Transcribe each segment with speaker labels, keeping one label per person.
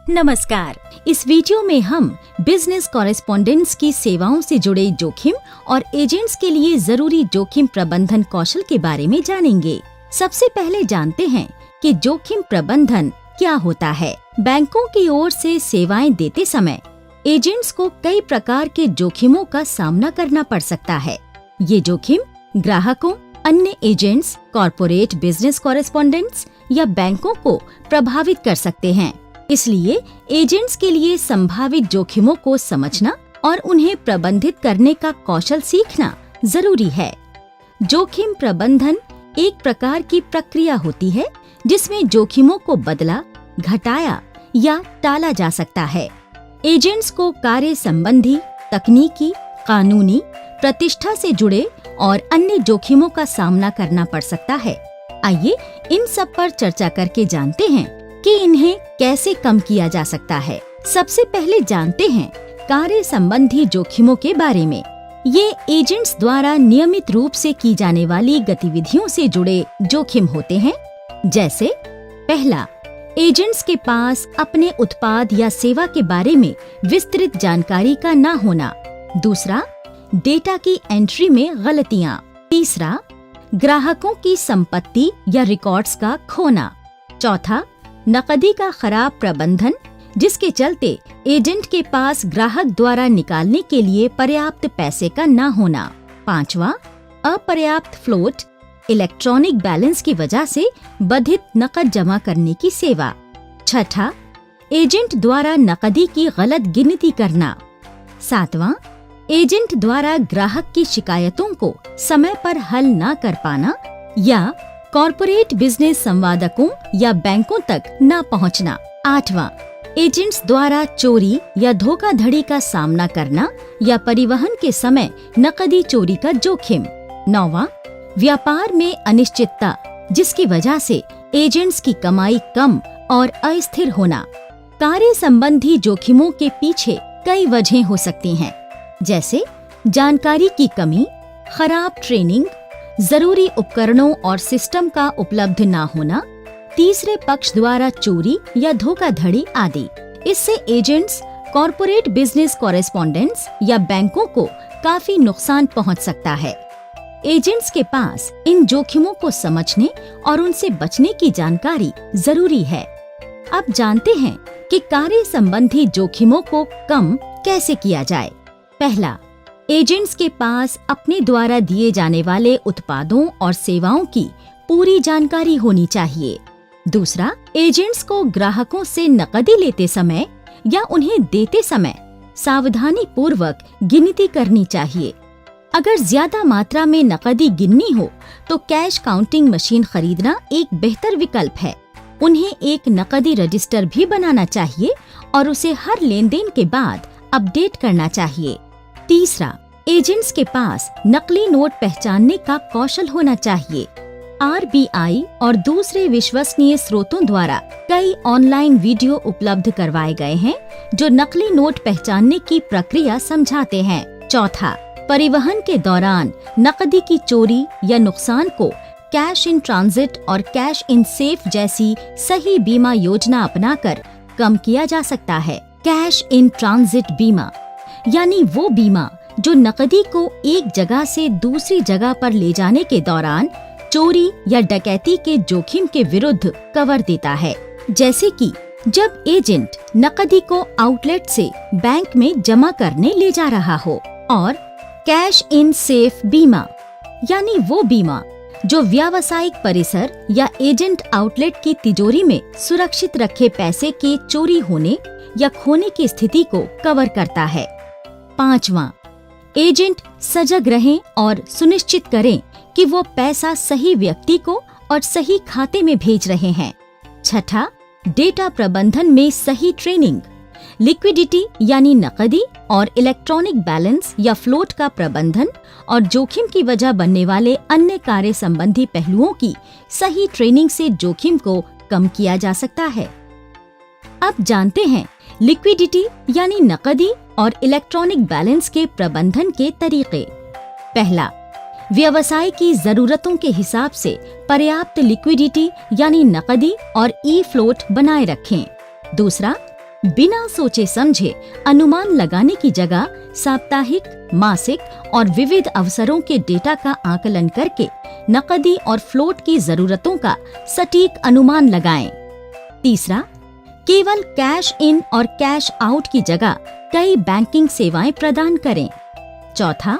Speaker 1: नमस्कार। इस वीडियो में हम बिजनेस कॉरेस्पॉन्डेंट्स की सेवाओं से जुड़े जोखिम और एजेंट्स के लिए जरूरी जोखिम प्रबंधन कौशल के बारे में जानेंगे। सबसे पहले जानते हैं कि जोखिम प्रबंधन क्या होता है। बैंकों की ओर से सेवाएं देते समय एजेंट्स को कई प्रकार के जोखिमों का सामना करना पड़ सकता है। ये जोखिम ग्राहकों, अन्य एजेंट्स, कॉर्पोरेट बिजनेस कॉरेस्पॉन्डेंट्स या बैंकों को प्रभावित कर सकते हैं। इसलिए एजेंट्स के लिए संभावित जोखिमों को समझना और उन्हें प्रबंधित करने का कौशल सीखना जरूरी है। जोखिम प्रबंधन एक प्रकार की प्रक्रिया होती है जिसमें जोखिमों को बदला, घटाया या टाला जा सकता है। एजेंट्स को कार्य संबंधी, तकनीकी, कानूनी, प्रतिष्ठा से जुड़े और अन्य जोखिमों का सामना करना पड़ सकता है। आइए इन सब पर चर्चा करके जानते हैं कि इन्हें कैसे कम किया जा सकता है। सबसे पहले जानते हैं कार्य संबंधी जोखिमों के बारे में। ये एजेंट्स द्वारा नियमित रूप से की जाने वाली गतिविधियों से जुड़े जोखिम होते हैं। जैसे पहला, एजेंट्स के पास अपने उत्पाद या सेवा के बारे में विस्तृत जानकारी का न होना। दूसरा, डेटा की एंट्री में गलतियां। तीसरा, ग्राहकों की संपत्ति या रिकॉर्ड्स का खोना। चौथा, नकदी का खराब प्रबंधन, जिसके चलते एजेंट के पास ग्राहक द्वारा निकालने के लिए पर्याप्त पैसे का न होना। पांचवा, अपर्याप्त फ्लोट, इलेक्ट्रॉनिक बैलेंस की वजह से बाधित नकद जमा करने की सेवा। छठा, एजेंट द्वारा नकदी की गलत गिनती करना। सातवां, एजेंट द्वारा ग्राहक की शिकायतों को समय पर हल न कर पाना या कॉर्पोरेट बिजनेस संवादकों या बैंकों तक न पहुंचना। आठवां, एजेंट्स द्वारा चोरी या धोखाधड़ी का सामना करना या परिवहन के समय नकदी चोरी का जोखिम। नौवां, व्यापार में अनिश्चितता, जिसकी वजह से एजेंट्स की कमाई कम और अस्थिर होना। कार्य संबंधी जोखिमों के पीछे कई वजहें हो सकती हैं, जैसे जानकारी की कमी, खराब ट्रेनिंग, जरूरी उपकरणों और सिस्टम का उपलब्ध न होना, तीसरे पक्ष द्वारा चोरी या धोखाधड़ी आदि। इससे एजेंट्स, कॉर्पोरेट बिजनेस कॉरेस्पॉन्डेंट्स या बैंकों को काफी नुकसान पहुंच सकता है। एजेंट्स के पास इन जोखिमों को समझने और उनसे बचने की जानकारी जरूरी है। अब जानते हैं कि कार्य संबंधी जोखिमों को कम कैसे किया जाए। पहला, एजेंट्स के पास अपने द्वारा दिए जाने वाले उत्पादों और सेवाओं की पूरी जानकारी होनी चाहिए। दूसरा, एजेंट्स को ग्राहकों से नकदी लेते समय या उन्हें देते समय सावधानी पूर्वक गिनती करनी चाहिए। अगर ज्यादा मात्रा में नकदी गिननी हो तो कैश काउंटिंग मशीन खरीदना एक बेहतर विकल्प है। उन्हें एक नकदी रजिस्टर भी बनाना चाहिए और उसे हर लेनदेन के बाद अपडेट करना चाहिए। तीसरा, एजेंट्स के पास नकली नोट पहचानने का कौशल होना चाहिए। आरबीआई और दूसरे विश्वसनीय स्रोतों द्वारा कई ऑनलाइन वीडियो उपलब्ध करवाए गए हैं जो नकली नोट पहचानने की प्रक्रिया समझाते हैं। चौथा, परिवहन के दौरान नकदी की चोरी या नुकसान को कैश इन ट्रांजिट और कैश इन सेफ जैसी सही बीमा योजना अपनाकर कम किया जा सकता है। कैश इन ट्रांजिट बीमा यानी वो बीमा जो नकदी को एक जगह से दूसरी जगह पर ले जाने के दौरान चोरी या डकैती के जोखिम के विरुद्ध कवर देता है। जैसे कि जब एजेंट नकदी को आउटलेट से बैंक में जमा करने ले जा रहा हो। और कैश इन सेफ बीमा यानी वो बीमा जो व्यावसायिक परिसर या एजेंट आउटलेट की तिजोरी में सुरक्षित रखे पैसे के चोरी होने या खोने की स्थिति को कवर करता है। पांचवा, एजेंट सजग रहें और सुनिश्चित करें कि वो पैसा सही व्यक्ति को और सही खाते में भेज रहे हैं। छठा, डेटा प्रबंधन में सही ट्रेनिंग, लिक्विडिटी यानी नकदी और इलेक्ट्रॉनिक बैलेंस या फ्लोट का प्रबंधन और जोखिम की वजह बनने वाले अन्य कार्य संबंधी पहलुओं की सही ट्रेनिंग से जोखिम को कम किया जा सकता है। अब जानते हैं लिक्विडिटी यानी नकदी और इलेक्ट्रॉनिक बैलेंस के प्रबंधन के तरीके। पहला, व्यवसाय की जरूरतों के हिसाब से पर्याप्त लिक्विडिटी यानी नकदी और ई फ्लोट बनाए रखें। दूसरा, बिना सोचे समझे अनुमान लगाने की जगह साप्ताहिक, मासिक और विविध अवसरों के डेटा का आकलन करके नकदी और फ्लोट की जरूरतों का सटीक अनुमान लगाएं। तीसरा, केवल कैश इन और कैश आउट की जगह कई बैंकिंग सेवाएं प्रदान करें। चौथा,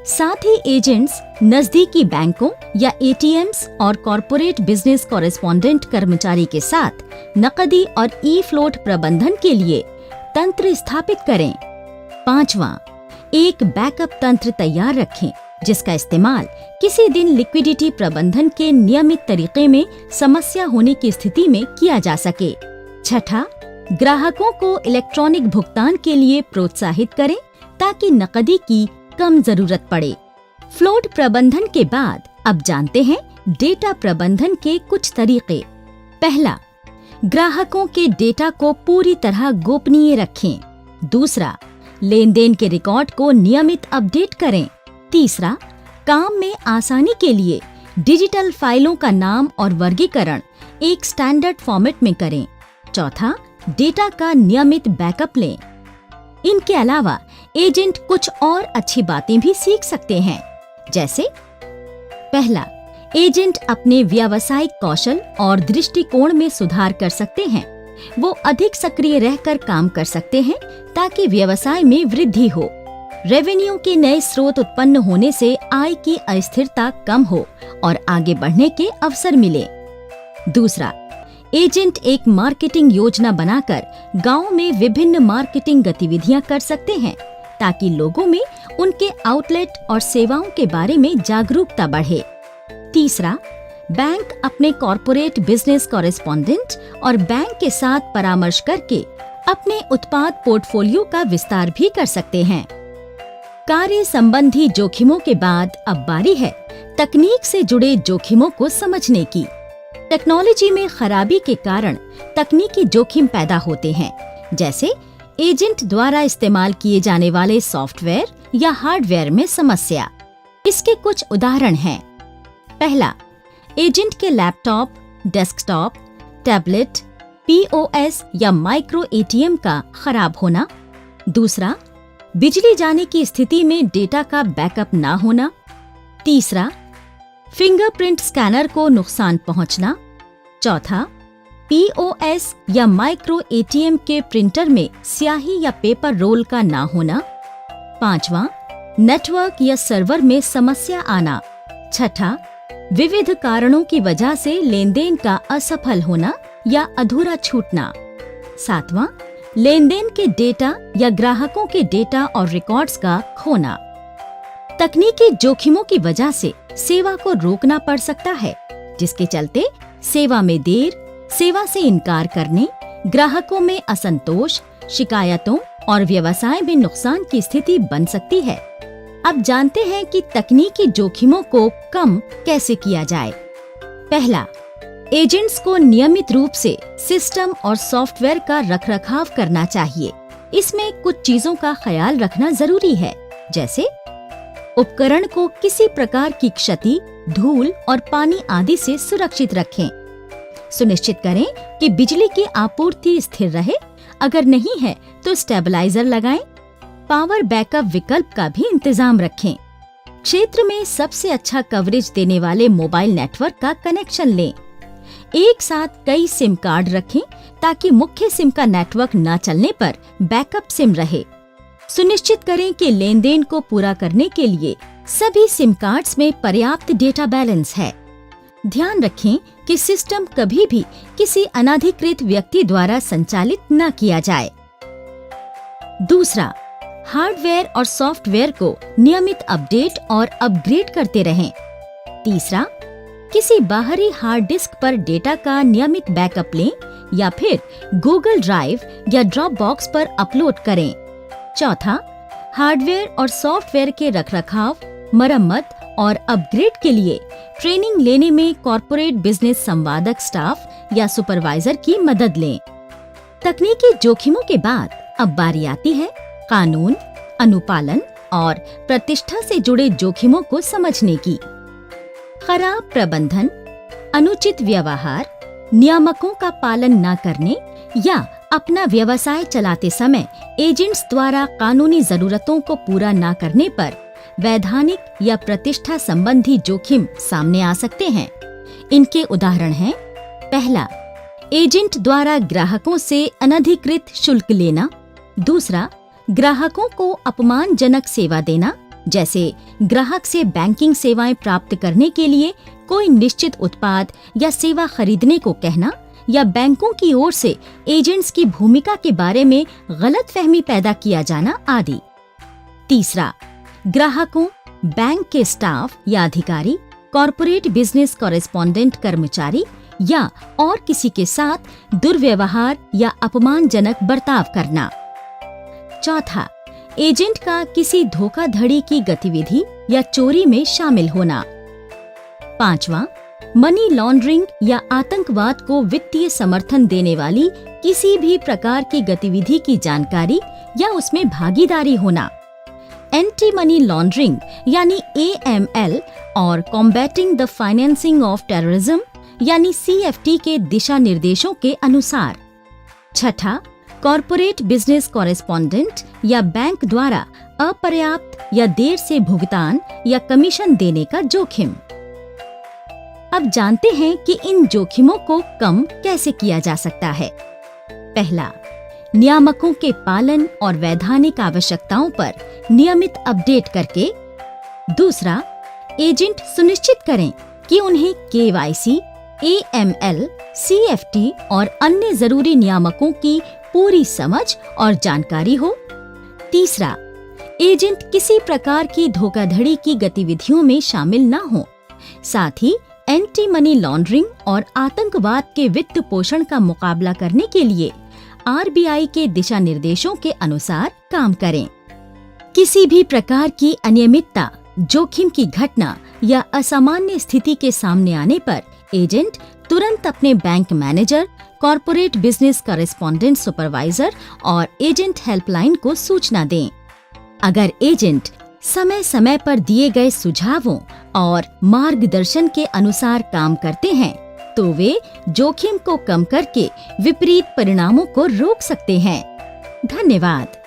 Speaker 1: साथ ही एजेंट्स नजदीकी बैंकों या एटीएम्स और कॉरपोरेट बिजनेस कॉरेस्पॉन्डेंट कर्मचारी के साथ नकदी और ई फ्लोट प्रबंधन के लिए तंत्र स्थापित करें। पांचवा, एक बैकअप तंत्र तैयार रखें जिसका इस्तेमाल किसी दिन लिक्विडिटी प्रबंधन के नियमित तरीके में समस्या होने की स्थिति में किया जा सके। छठा, ग्राहकों को इलेक्ट्रॉनिक भुगतान के लिए प्रोत्साहित करें ताकि नकदी की कम जरूरत पड़े। फ्लोट प्रबंधन के बाद अब जानते हैं डेटा प्रबंधन के कुछ तरीके। पहला, ग्राहकों के डेटा को पूरी तरह गोपनीय रखें। दूसरा, लेन देन के रिकॉर्ड को नियमित अपडेट करें। तीसरा, काम में आसानी के लिए डिजिटल फाइलों का नाम और वर्गीकरण एक स्टैंडर्ड फॉर्मेट में करें। चौथा, डेटा का नियमित बैकअप लें। इनके अलावा एजेंट कुछ और अच्छी बातें भी सीख सकते हैं, जैसे पहला, एजेंट अपने व्यावसायिक कौशल और दृष्टिकोण में सुधार कर सकते हैं। वो अधिक सक्रिय रहकर काम कर सकते हैं ताकि व्यवसाय में वृद्धि हो। रेवेन्यू के नए स्रोत उत्पन्न होने से आय की अस्थिरता कम हो और आगे बढ़ने के अवसर मिले। दूसरा, एजेंट एक मार्केटिंग योजना बनाकर गांव में विभिन्न मार्केटिंग गतिविधियां कर सकते हैं ताकि लोगों में उनके आउटलेट और सेवाओं के बारे में जागरूकता बढ़े। तीसरा, बैंक अपने कॉरपोरेट बिजनेस कॉरेस्पॉन्डेंट और बैंक के साथ परामर्श करके अपने उत्पाद पोर्टफोलियो का विस्तार भी कर सकते हैं। कार्य संबंधी जोखिमों के बाद अब बारी है तकनीक से जुड़े जोखिमों को समझने की। टेक्नोलॉजी में खराबी के कारण तकनीकी जोखिम पैदा होते हैं, जैसे एजेंट द्वारा इस्तेमाल किए जाने वाले सॉफ्टवेयर या हार्डवेयर में समस्या। इसके कुछ उदाहरण हैं। पहला, एजेंट के लैपटॉप, डेस्कटॉप, टैबलेट, पीओएस या माइक्रो एटीएम का खराब होना। दूसरा, बिजली जाने की स्थिति में डेटा का बैकअप ना होना। तीसरा, फिंगरप्रिंट स्कैनर को नुकसान पहुंचना। चौथा, पीओएस या माइक्रो एटीएम के प्रिंटर में स्याही या पेपर रोल का ना होना। पांचवा, नेटवर्क या सर्वर में समस्या आना। छठा, विविध कारणों की वजह से लेनदेन का असफल होना या अधूरा छूटना। सातवां, लेनदेन के डेटा या ग्राहकों के डेटा और रिकॉर्ड्स का खोना। तकनीकी जोखिमों की वजह से सेवा को रोकना पड़ सकता है, जिसके चलते सेवा में देर, सेवा से इनकार करने, ग्राहकों में असंतोष, शिकायतों और व्यवसाय में नुकसान की स्थिति बन सकती है। अब जानते हैं कि तकनीकी जोखिमों को कम कैसे किया जाए। पहला, एजेंट्स को नियमित रूप से सिस्टम और सॉफ्टवेयर का रखरखाव करना चाहिए। इसमें कुछ चीजों का ख्याल रखना जरूरी है, जैसे उपकरण को किसी प्रकार की क्षति, धूल और पानी आदि से सुरक्षित रखें। सुनिश्चित करें कि बिजली की आपूर्ति स्थिर रहे। अगर नहीं है तो स्टेबलाइजर लगाएं। पावर बैकअप विकल्प का भी इंतजाम रखें। क्षेत्र में सबसे अच्छा कवरेज देने वाले मोबाइल नेटवर्क का कनेक्शन लें। एक साथ कई सिम कार्ड रखें ताकि मुख्य सिम का नेटवर्क न चलने पर बैकअप सिम रहे। सुनिश्चित करें कि लेनदेन को पूरा करने के लिए सभी सिम कार्ड्स में पर्याप्त डेटा बैलेंस है। ध्यान रखें कि सिस्टम कभी भी किसी अनधिकृत व्यक्ति द्वारा संचालित न किया जाए। दूसरा, हार्डवेयर और सॉफ्टवेयर को नियमित अपडेट और अपग्रेड करते रहें। तीसरा, किसी बाहरी हार्ड डिस्क पर डेटा का नियमित बैकअप लें या फिर गूगल ड्राइव या ड्रॉप बॉक्स पर अपलोड करें। चौथा, हार्डवेयर और सॉफ्टवेयर के रखरखाव, मरम्मत और अपग्रेड के लिए ट्रेनिंग लेने में कॉरपोरेट बिजनेस संवादक स्टाफ या सुपरवाइजर की मदद लें। तकनीकी जोखिमों के बाद अब बारी आती है कानून, अनुपालन और प्रतिष्ठा से जुड़े जोखिमों को समझने की। खराब प्रबंधन, अनुचित व्यवहार, नियामकों का पालन न करने या अपना व्यवसाय चलाते समय एजेंट्स द्वारा कानूनी जरूरतों को पूरा न करने पर वैधानिक या प्रतिष्ठा संबंधी जोखिम सामने आ सकते हैं। इनके उदाहरण हैं: पहला, एजेंट द्वारा ग्राहकों से अनधिकृत शुल्क लेना। दूसरा, ग्राहकों को अपमानजनक सेवा देना, जैसे ग्राहक से बैंकिंग सेवाएं प्राप्त करने के लिए कोई निश्चित उत्पाद या सेवा खरीदने को कहना, या बैंकों की ओर से एजेंट्स की भूमिका के बारे में गलतफहमी पैदा किया जाना आदि। तीसरा, ग्राहकों, बैंक के स्टाफ या अधिकारी, कॉर्पोरेट बिजनेस कॉरेस्पॉन्डेंट कर्मचारी या और किसी के साथ दुर्व्यवहार या अपमानजनक बर्ताव करना। चौथा, एजेंट का किसी धोखाधड़ी की गतिविधि या चोरी में शामिल होना। पांचवा, मनी लॉन्ड्रिंग या आतंकवाद को वित्तीय समर्थन देने वाली किसी भी प्रकार की गतिविधि की जानकारी या उसमें भागीदारी होना। एंटी मनी लॉन्ड्रिंग यानी AML और combating the financing of terrorism यानी CFT के दिशा निर्देशों के अनुसार। छठा, कॉर्पोरेट बिजनेस कॉरेस्पॉन्डेंट या बैंक द्वारा अपर्याप्त या देर से भुगतान या कमीशन देने का जोखिम। अब जानते हैं कि इन जोखिमों को कम कैसे किया जा सकता है। पहला, नियामकों के पालन और वैधानिक आवश्यकताओं पर नियमित अपडेट करके। दूसरा, एजेंट सुनिश्चित करें कि उन्हें KYC, AML, CFT और अन्य जरूरी नियामकों की पूरी समझ और जानकारी हो। तीसरा, एजेंट किसी प्रकार की धोखाधड़ी की गतिविधियों में शामिल न हो, साथ ही एंटी मनी लॉन्ड्रिंग और आतंकवाद के वित्त पोषण का मुकाबला करने के लिए RBI के दिशा निर्देशों के अनुसार काम करें। किसी भी प्रकार की अनियमितता, जोखिम की घटना या असामान्य स्थिति के सामने आने पर एजेंट तुरंत अपने bank manager, corporate business correspondent supervisor और एजेंट हेल्पलाइन को सूचना दें। अगर एजेंट समय समय पर दिए गए सुझावों और मार्गदर्शन के अनुसार काम करते हैं तो वे जोखिम को कम करके विपरीत परिणामों को रोक सकते हैं। धन्यवाद।